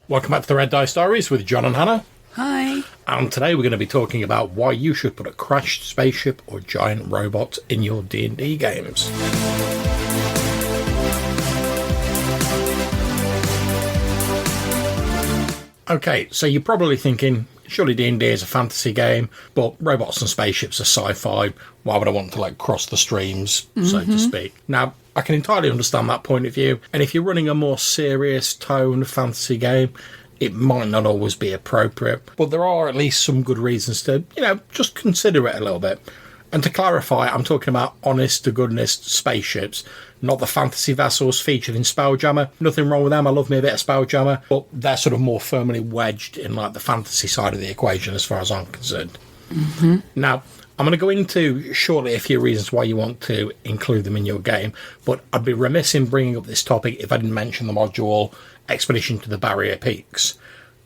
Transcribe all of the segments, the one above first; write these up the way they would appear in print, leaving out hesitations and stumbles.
Welcome back to the Red Dice Diaries with John and Hannah. Hi. And today we're going to be talking about why you should put a crashed spaceship or giant robot in your D&D games. Okay, so you're probably thinking, surely D&D is a fantasy game, but robots and spaceships are sci-fi. Why would I want to cross the streams, so to speak? Now, I can entirely understand that point of view. And if you're running a more serious tone fantasy game, it might not always be appropriate. But there are at least some good reasons to, just consider it a little bit. And to clarify, I'm talking about honest-to-goodness spaceships, not the fantasy vessels featured in Spelljammer. Nothing wrong with them. I love me a bit of Spelljammer. But they're sort of more firmly wedged in the fantasy side of the equation as far as I'm concerned. Mm-hmm. Now, I'm going to go into shortly a few reasons why you want to include them in your game, but I'd be remiss in bringing up this topic if I didn't mention the module Expedition to the Barrier Peaks.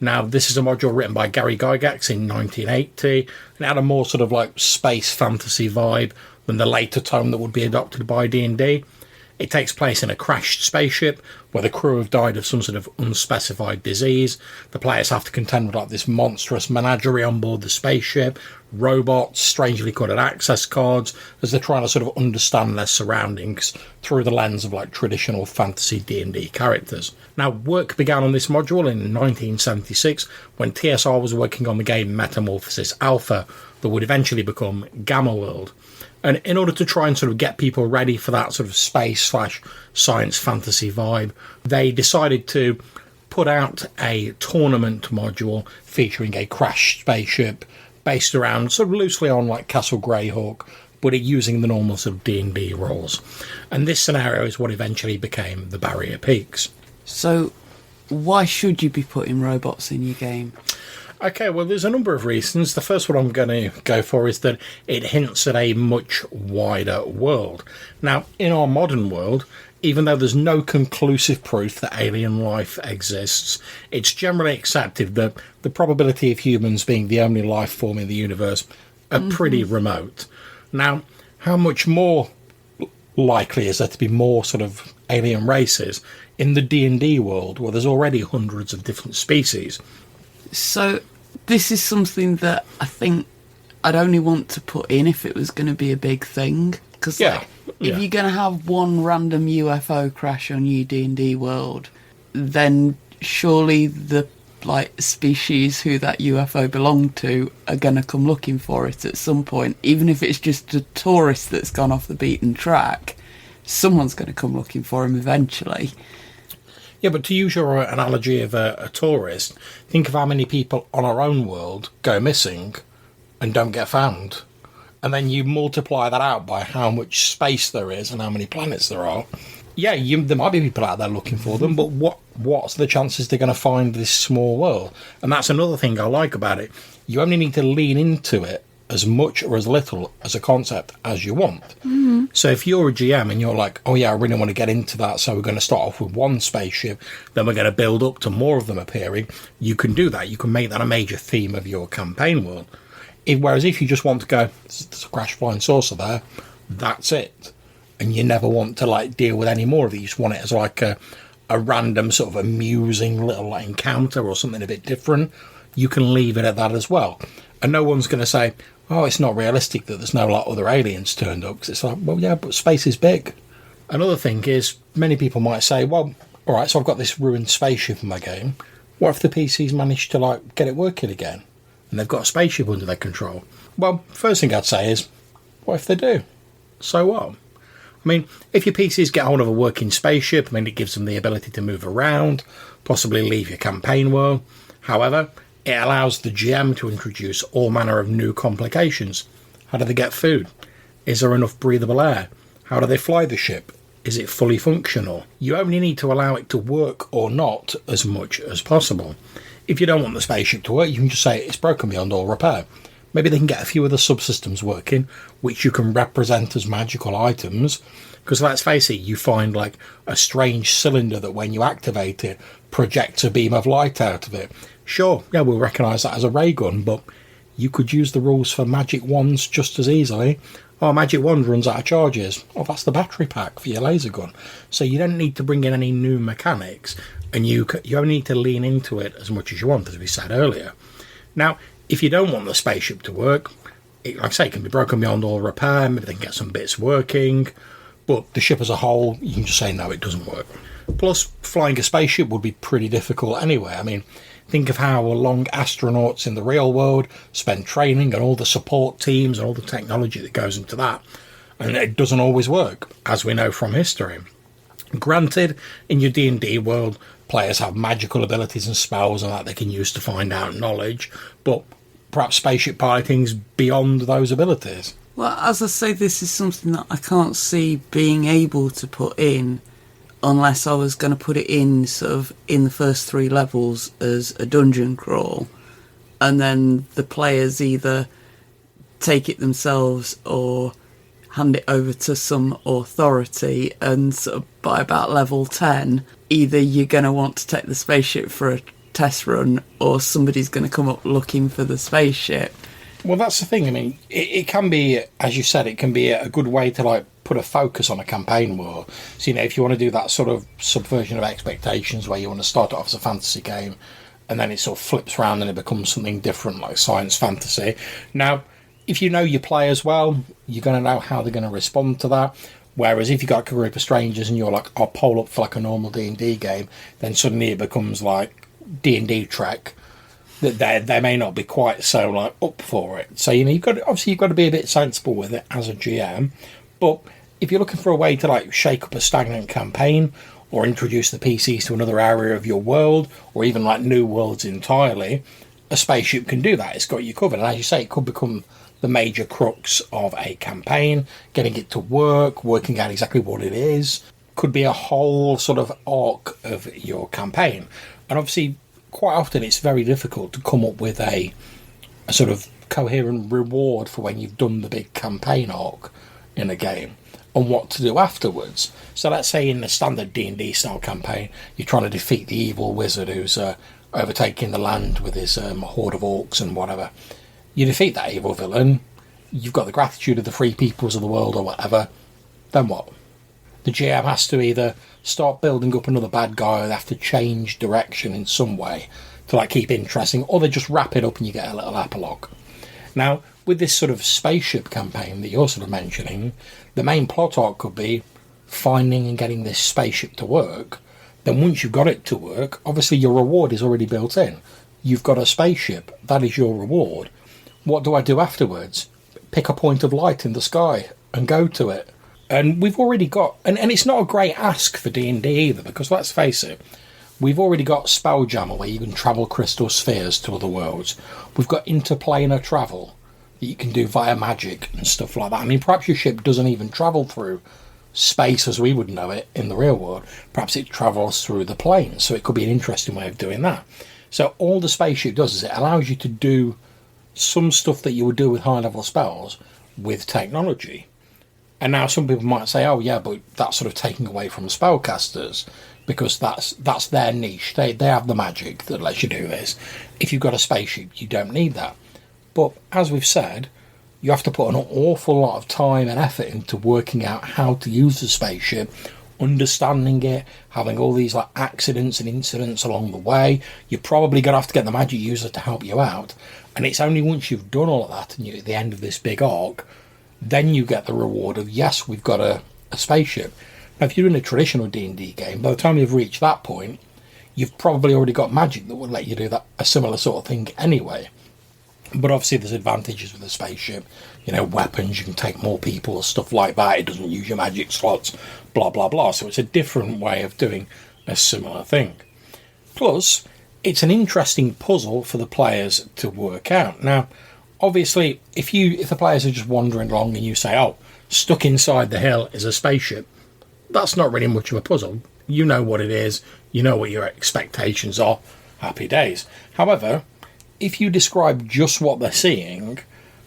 Now, this is a module written by Gary Gygax in 1980, and it had a more sort of space fantasy vibe than the later tone that would be adopted by D&D. It takes place in a crashed spaceship where the crew have died of some sort of unspecified disease. The players have to contend with this monstrous menagerie on board the spaceship, robots, strangely coded access cards, as they're trying to sort of understand their surroundings through the lens of traditional fantasy D&D characters. Now, work began on this module in 1976 when TSR was working on the game Metamorphosis Alpha that would eventually become Gamma World. And in order to try and sort of get people ready for that sort of space/science fantasy vibe, they decided to put out a tournament module featuring a crashed spaceship based around sort of loosely on Castle Greyhawk, but it using the normal sort of D&D rules. And this scenario is what eventually became the Barrier Peaks. So, why should you be putting robots in your game? Okay, well, there's a number of reasons. The first one I'm going to go for is that it hints at a much wider world. Now, in our modern world, even though there's no conclusive proof that alien life exists, it's generally accepted that the probability of humans being the only life form in the universe are pretty remote. Now, how much more likely is there to be more sort of alien races in the D&D world where there's already hundreds of different species? So, this is something that I think I'd only want to put in if it was going to be a big thing. Because if you're going to have one random UFO crash on your D&D world, then surely the species who that UFO belonged to are going to come looking for it at some point. Even if it's just a tourist that's gone off the beaten track, someone's going to come looking for him eventually. Yeah, but to use your analogy of a tourist, think of how many people on our own world go missing and don't get found. And then you multiply that out by how much space there is and how many planets there are. Yeah, there might be people out there looking for them, but what's the chances they're going to find this small world? And that's another thing I like about it. You only need to lean into it as much or as little as a concept as you want. Mm-hmm. So if you're a GM and you're like, oh yeah, I really want to get into that, so we're going to start off with one spaceship, then we're going to build up to more of them appearing, you can do that. You can make that a major theme of your campaign world. Whereas if you just want to go, there's a crash flying saucer there, that's it. And you never want to deal with any more of it. You just want it as a random sort of amusing little encounter or something a bit different. You can leave it at that as well. And no one's going to say, oh, it's not realistic that there's no other aliens turned up. Because it's well, yeah, but space is big. Another thing is, many people might say, well, all right, so I've got this ruined spaceship in my game. What if the PCs manage to get it working again? And they've got a spaceship under their control? Well, first thing I'd say is, what if they do? So what? I mean, if your PCs get hold of a working spaceship, it gives them the ability to move around, possibly leave your campaign world. However, it allows the GM to introduce all manner of new complications. How do they get food? Is there enough breathable air? How do they fly the ship? Is it fully functional? You only need to allow it to work or not as much as possible. If you don't want the spaceship to work, you can just say it's broken beyond all repair. Maybe they can get a few of the subsystems working, which you can represent as magical items. Because let's face it, you find a strange cylinder that when you activate it, projects a beam of light out of it. Sure, yeah, we'll recognise that as a ray gun, but you could use the rules for magic wands just as easily. Oh, magic wand runs out of charges. Oh, that's the battery pack for your laser gun. So you don't need to bring in any new mechanics. and you only need to lean into it as much as you want, as we said earlier. Now, if you don't want the spaceship to work, like I say, it can be broken beyond all repair. Maybe they can get some bits working, but the ship as a whole, you can just say no, it doesn't work. Plus, flying a spaceship would be pretty difficult anyway. I mean, think of how long astronauts in the real world spend training and all the support teams and all the technology that goes into that. And it doesn't always work, as we know from history. Granted, in your D&D world, players have magical abilities and spells and that they can use to find out knowledge, but perhaps spaceship piloting's beyond those abilities. Well, as I say, this is something that I can't see being able to put in unless I was going to put it in sort of in the first 3 levels as a dungeon crawl, and then the players either take it themselves or hand it over to some authority, and sort of by about level 10, either you're going to want to take the spaceship for a test run or somebody's going to come up looking for the spaceship. Well, that's the thing. I mean, it can be, as you said, it can be a good way to like put a focus on a campaign world. So, if you want to do that sort of subversion of expectations where you want to start it off as a fantasy game and then it sort of flips around and it becomes something different like science fantasy. Now, if you know your players well, you're going to know how they're going to respond to that. Whereas if you've got a group of strangers and you're like, I'll pole up for like a normal D&D game, then suddenly it becomes like D&D Trek, that they may not be quite so like up for it. So you've got to be a bit sensible with it as a GM. But if you're looking for a way to like shake up a stagnant campaign or introduce the PCs to another area of your world, or even like new worlds entirely, a spaceship can do that. It's got you covered, and as you say, it could become the major crux of a campaign. Getting it to work, working out exactly what it is, could be a whole sort of arc of your campaign. And obviously, quite often it's very difficult to come up with a sort of coherent reward for when you've done the big campaign arc in a game and what to do afterwards. So let's say in the standard D&D style campaign, you're trying to defeat the evil wizard who's overtaking the land with his horde of orcs and whatever. You defeat that evil villain, you've got the gratitude of the free peoples of the world or whatever, then what? The GM has to either start building up another bad guy or they have to change direction in some way to like keep interesting, or they just wrap it up and you get a little epilogue. Now, with this sort of spaceship campaign that you're sort of mentioning, the main plot arc could be finding and getting this spaceship to work. Then once you've got it to work, obviously your reward is already built in. You've got a spaceship, that is your reward. What do I do afterwards? Pick a point of light in the sky and go to it. And we've already got, and it's not a great ask for D&D either, because let's face it, we've already got Spelljammer where you can travel crystal spheres to other worlds. We've got interplanar travel that you can do via magic and stuff like that. I mean, perhaps your ship doesn't even travel through space as we would know it in the real world. Perhaps it travels through the planes, so it could be an interesting way of doing that. So all the spaceship does is it allows you to do some stuff that you would do with high-level spells with technology. And now some people might say, oh yeah, but that's sort of taking away from spellcasters because that's their niche. They have the magic that lets you do this. If you've got a spaceship, you don't need that. But as we've said, you have to put an awful lot of time and effort into working out how to use the spaceship, understanding it, having all these like accidents and incidents along the way. You're probably going to have to get the magic user to help you out. And it's only once you've done all of that and you're at the end of this big arc, then you get the reward of, yes, we've got a spaceship. Now, if you're in a traditional D&D game, by the time you've reached that point, you've probably already got magic that would let you do that, a similar sort of thing anyway. But obviously there's advantages with the spaceship. You know, weapons, you can take more people, stuff like that. It doesn't use your magic slots, blah, blah, blah. So it's a different way of doing a similar thing. Plus, it's an interesting puzzle for the players to work out. Now, obviously, if the players are just wandering along and you say, oh, stuck inside the hill is a spaceship, that's not really much of a puzzle. You know what it is. You know what your expectations are. Happy days. However, if you describe just what they're seeing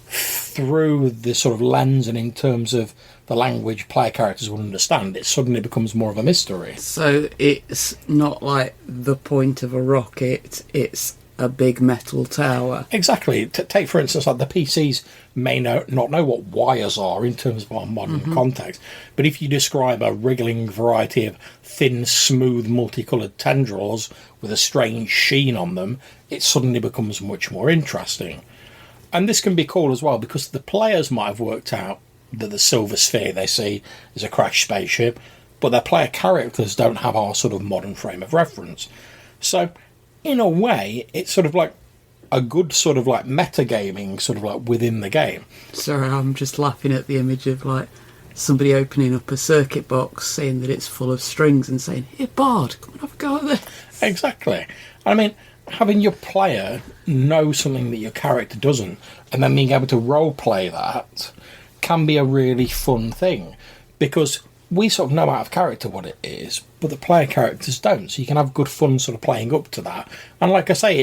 through the sort of lens and in terms of the language player characters will understand, it suddenly becomes more of a mystery. So it's not like the point of a rocket, it's a big metal tower. Exactly. Take, for instance, like the PCs may not know what wires are in terms of our modern context, but if you describe a wriggling variety of thin, smooth, multicoloured tendrils with a strange sheen on them, it suddenly becomes much more interesting. And this can be cool as well, because the players might have worked out that the silver sphere they see is a crashed spaceship, but their player characters don't have our sort of modern frame of reference. So, in a way, it's sort of like a good sort of like metagaming sort of like within the game. Sorry, I'm just laughing at the image of like somebody opening up a circuit box, seeing that it's full of strings and saying, "Here, Bard, come and have a go at this." Exactly. I mean, having your player know something that your character doesn't, and then being able to role play that can be a really fun thing, because we sort of know out of character what it is, but the player characters don't, so you can have good fun sort of playing up to that. And like I say,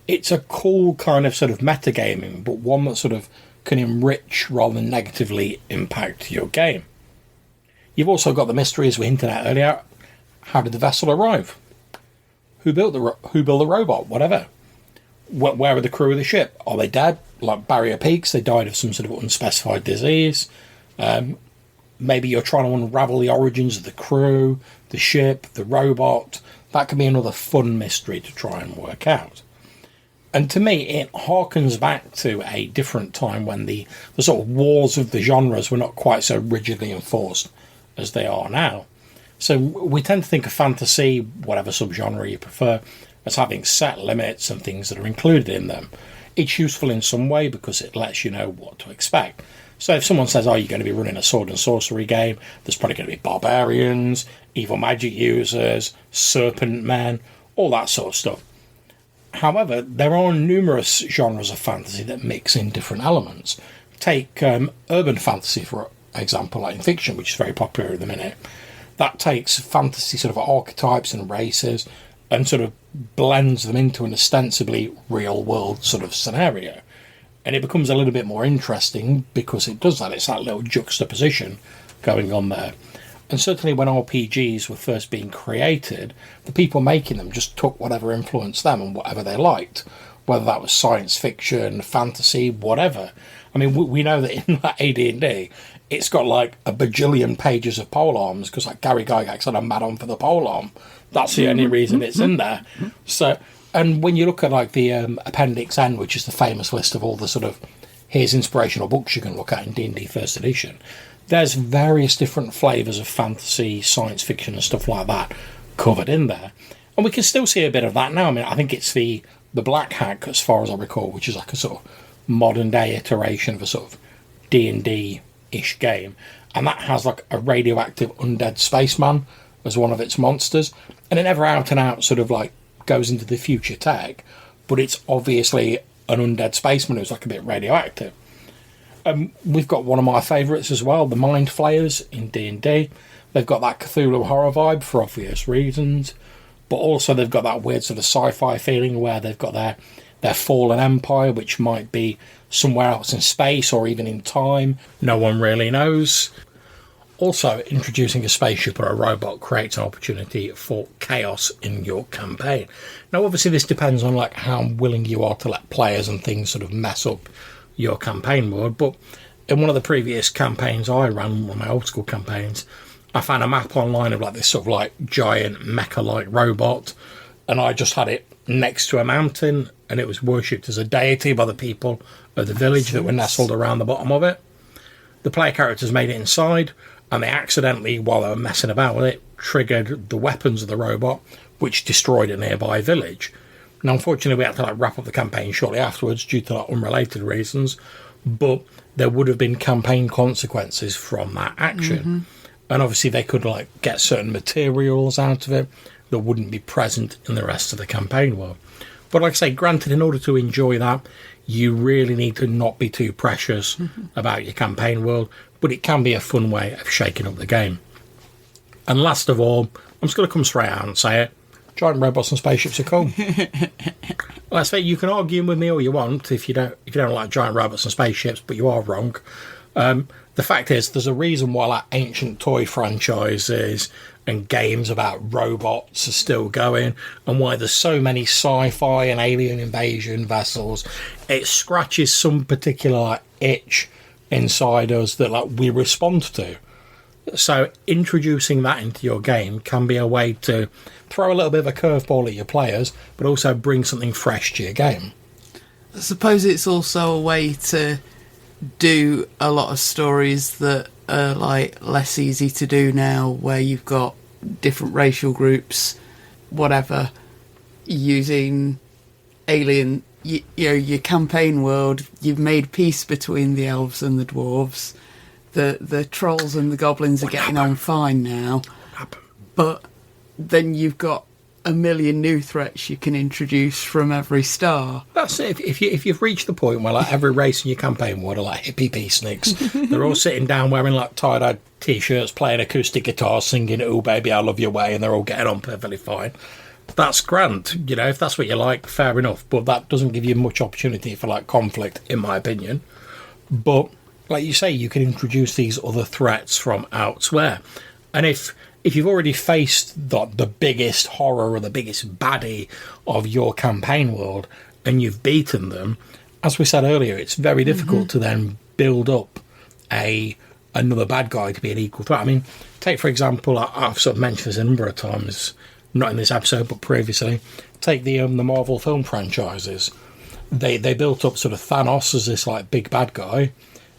it's a cool kind of sort of metagaming, but one that sort of can enrich rather than negatively impact your game. You've also got the mystery, as we hinted at earlier. How did the vessel arrive? Who built the robot? Whatever. Where are the crew of the ship? Are they dead? Like Barrier Peaks, they died of some sort of unspecified disease. Maybe you're trying to unravel the origins of the crew, the ship, the robot. That could be another fun mystery to try and work out. And to me, it harkens back to a different time when the sort of wars of the genres were not quite so rigidly enforced as they are now. So we tend to think of fantasy, whatever subgenre you prefer, as having set limits and things that are included in them. It's useful in some way because it lets you know what to expect. So if someone says, oh, you're going to be running a sword and sorcery game, there's probably going to be barbarians, evil magic users, serpent men, all that sort of stuff. However, there are numerous genres of fantasy that mix in different elements. Take urban fantasy, for example, like in fiction, which is very popular at the minute. That takes fantasy sort of archetypes and races and sort of blends them into an ostensibly real-world sort of scenario. And it becomes a little bit more interesting because it does that. It's that little juxtaposition going on there. And certainly when RPGs were first being created, the people making them just took whatever influenced them and whatever they liked, whether that was science fiction, fantasy, whatever. I mean, we know that in that AD&D, it's got like a bajillion pages of polearms because like Gary Gygax had a mad on for the polearm. That's the only reason it's in there. So, and when you look at like the Appendix N, which is the famous list of all the sort of here's inspirational books you can look at in D&D First Edition, there's various different flavours of fantasy, science fiction and stuff like that covered in there. And we can still see a bit of that now. I mean, I think it's the Black Hack, as far as I recall, which is like a sort of modern day iteration of a sort of D&D-ish game. And that has like a radioactive undead spaceman as one of its monsters. And it never out and out sort of like goes into the future tech, but it's obviously an undead spaceman who's like a bit radioactive. We've got one of my favourites as well, the Mind Flayers in D&D. They've got that Cthulhu horror vibe for obvious reasons, but also they've got that weird sort of sci-fi feeling where they've got their fallen empire, which might be somewhere else in space or even in time. No one really knows. Also, introducing a spaceship or a robot creates an opportunity for chaos in your campaign. Now, obviously, this depends on like how willing you are to let players and things sort of mess up your campaign world, but in one of the previous campaigns I ran, one of my old school campaigns, I found a map online of like this sort of like giant mecha-like robot, and I just had it next to a mountain, and it was worshipped as a deity by the people of the village that were nestled around the bottom of it. The player characters made it inside, and they accidentally, while they were messing about with it, triggered the weapons of the robot, which destroyed a nearby village. Now, unfortunately, we had to like wrap up the campaign shortly afterwards due to like unrelated reasons, but there would have been campaign consequences from that action. And obviously they could like get certain materials out of it that wouldn't be present in the rest of the campaign world. But like I say, granted, in order to enjoy that, you really need to not be too precious about your campaign world, but it can be a fun way of shaking up the game. And last of all, I'm just going to come straight out and say it, giant robots and spaceships are cool. Let's say you can argue with me all you want if you don't like giant robots and spaceships, but you are wrong. The fact is, there's a reason why like ancient toy franchises and games about robots are still going, and why there's so many sci-fi and alien invasion vessels. It scratches some particular like itch inside us that like we respond to. So introducing that into your game can be a way to throw a little bit of a curveball at your players, but also bring something fresh to your game. I suppose it's also a way to do a lot of stories that are like less easy to do now, where you've got different racial groups, whatever, using alien. You know, your campaign world, you've made peace between the elves and the dwarves. The trolls and the goblins are getting on fine now. But then you've got a million new threats you can introduce from every star. That's it. If you've reached the point where like every race in your campaign world are like hippie peaceniks, they're all sitting down wearing like tie-dye t-shirts, playing acoustic guitar, singing "Oh baby, I love your way," and they're all getting on perfectly fine. That's grand, you know, if that's what you like, fair enough. But that doesn't give you much opportunity for like conflict, in my opinion. But like you say, you can introduce these other threats from elsewhere, and if you've already faced the biggest horror or the biggest baddie of your campaign world and you've beaten them, as we said earlier, it's very difficult to then build up another bad guy to be an equal threat. I mean, take for example, I've sort of mentioned this a number of times, not in this episode but previously. Take the Marvel film franchises. They built up sort of Thanos as this like big bad guy.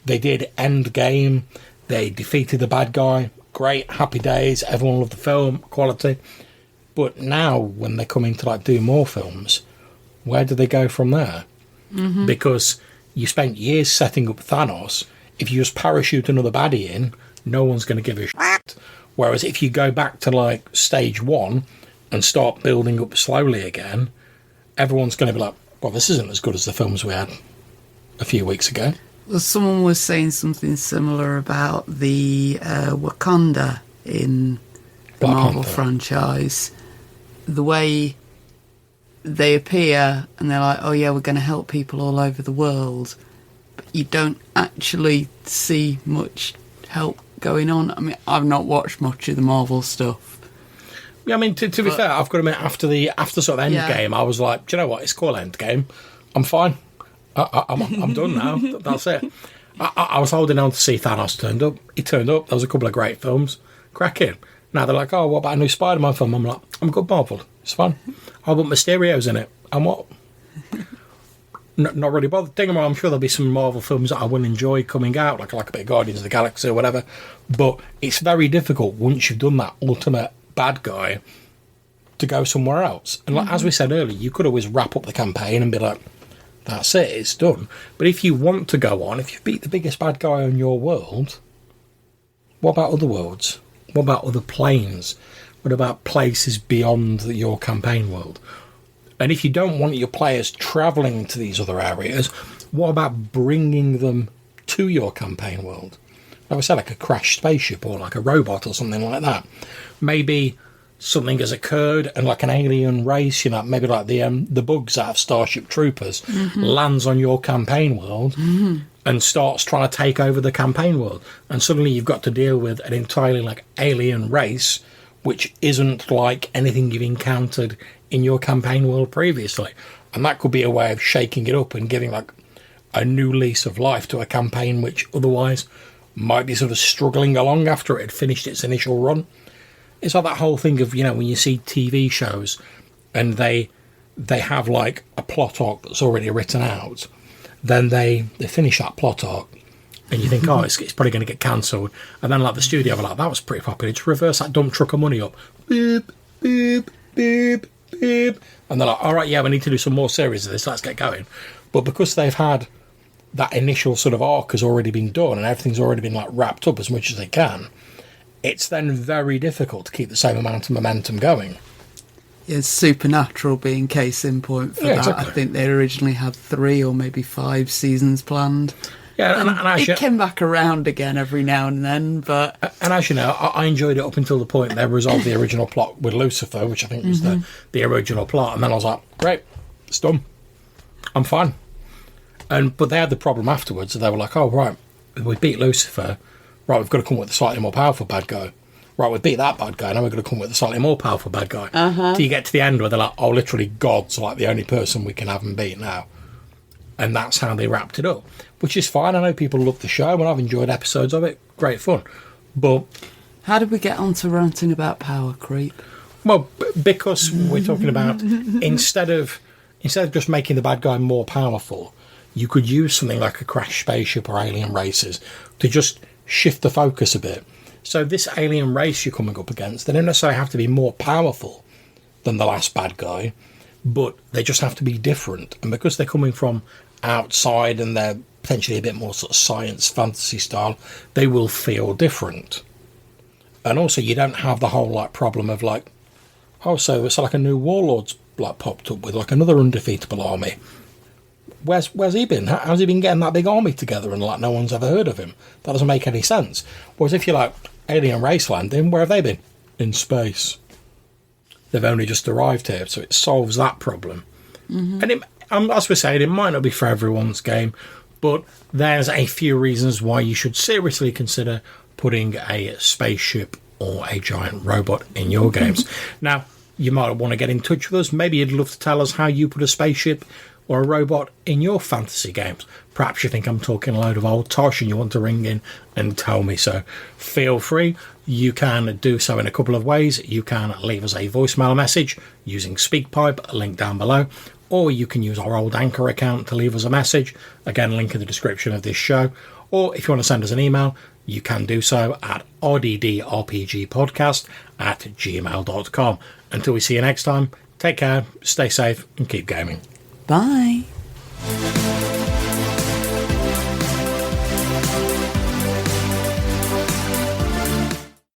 They did Endgame. They defeated the bad guy. Great, happy days, everyone loved the film, quality. But now, when they come in to like do more films, where do they go from there? Because you spent years setting up Thanos. If you just parachute another baddie in, no one's going to give a shit. Whereas if you go back to like stage one and start building up slowly again, everyone's going to be like, well, this isn't as good as the films we had a few weeks ago. Well, someone was saying something similar about the Wakanda in the Marvel franchise. The way they appear and they're like, oh yeah, we're going to help people all over the world. But you don't actually see much help going on. I mean, I've not watched much of the Marvel stuff. Yeah, I mean, to be fair, I've got to admit, after sort of Endgame, I was like, do you know what? It's called Endgame. I'm fine. I'm done now. That's it. I was holding on to see Thanos turned up. He turned up. There was a couple of great films. Cracking. Now they're like, oh, what about a new Spider-Man film? I'm like, I'm good, Marvel. It's fine. Oh, but Mysterio's in it. And what? Not really bothered. I'm sure there'll be some Marvel films that I will enjoy coming out, like a bit of Guardians of the Galaxy or whatever. But it's very difficult once you've done that ultimate bad guy to go somewhere else. And like, as we said earlier, you could always wrap up the campaign and be like, that's it, it's done. But if you want to go on, if you beat the biggest bad guy on your world, what about other worlds? What about other planes? What about places beyond your campaign world? And if you don't want your players travelling to these other areas, what about bringing them to your campaign world? Like I said, like a crashed spaceship or like a robot or something like that. Maybe something has occurred and like an alien race, you know, maybe like the bugs out of Starship Troopers lands on your campaign world and starts trying to take over the campaign world. And suddenly you've got to deal with an entirely like alien race which isn't like anything you've encountered in your campaign world previously. And that could be a way of shaking it up and giving like a new lease of life to a campaign which otherwise might be sort of struggling along after it had finished its initial run. It's like that whole thing of, you know, when you see TV shows and they have like a plot arc that's already written out, then they finish that plot arc and you think, oh, it's probably going to get cancelled. And then like the studio are like, that was pretty popular. Just reverse that dump truck of money up. Beep, beep, beep, beep. And they're like, all right, yeah, we need to do some more series of this. Let's get going. But because they've had that initial sort of arc has already been done and everything's already been like wrapped up as much as they can, it's then very difficult to keep the same amount of momentum going. Yeah, Supernatural being case in point for that. Exactly. I think they originally had 3 or maybe 5 seasons planned. Yeah, and it came back around again every now and then, but... And as you know, I enjoyed it up until the point they resolved the original plot with Lucifer, which I think was the original plot, and then I was like, great, it's done. I'm fine. But they had the problem afterwards, so they were like, oh, right, we beat Lucifer, right, we've got to come up with a slightly more powerful bad guy. right, we beat that bad guy, now we're going to come with a slightly more powerful bad guy. Till you get to the end where they're like, oh, literally God's like the only person we can have and beat now. And that's how they wrapped it up, which is fine. I know people love the show, and I've enjoyed episodes of it. Great fun. But how did we get on to ranting about power creep? Well, because we're talking about instead of just making the bad guy more powerful, you could use something like a crashed spaceship or alien races to just shift the focus a bit. So this alien race you're coming up against, they don't necessarily have to be more powerful than the last bad guy, but they just have to be different. And because they're coming from outside and they're potentially a bit more sort of science fantasy style, they will feel different. And also you don't have the whole like problem of like, oh, so it's like a new warlord's like popped up with like another undefeatable army. Where's he been? How's he been getting that big army together and like no one's ever heard of him? That doesn't make any sense. Whereas if you're like alien race landing, where have they been? In space. They've only just arrived here, so it solves that problem. And as we're saying, it might not be for everyone's game, but there's a few reasons why you should seriously consider putting a spaceship or a giant robot in your games. Now, you might want to get in touch with us. Maybe you'd love to tell us how you put a spaceship or a robot in your fantasy games. Perhaps you think I'm talking a load of old tosh and you want to ring in and tell me so. Feel free. You can do so in a couple of ways. You can leave us a voicemail message using SpeakPipe, link down below, or you can use our old Anchor account to leave us a message. Again, link in the description of this show. Or if you want to send us an email, you can do so at rddrpgpodcast@gmail.com. Until we see you next time, take care, stay safe, and keep gaming. Bye.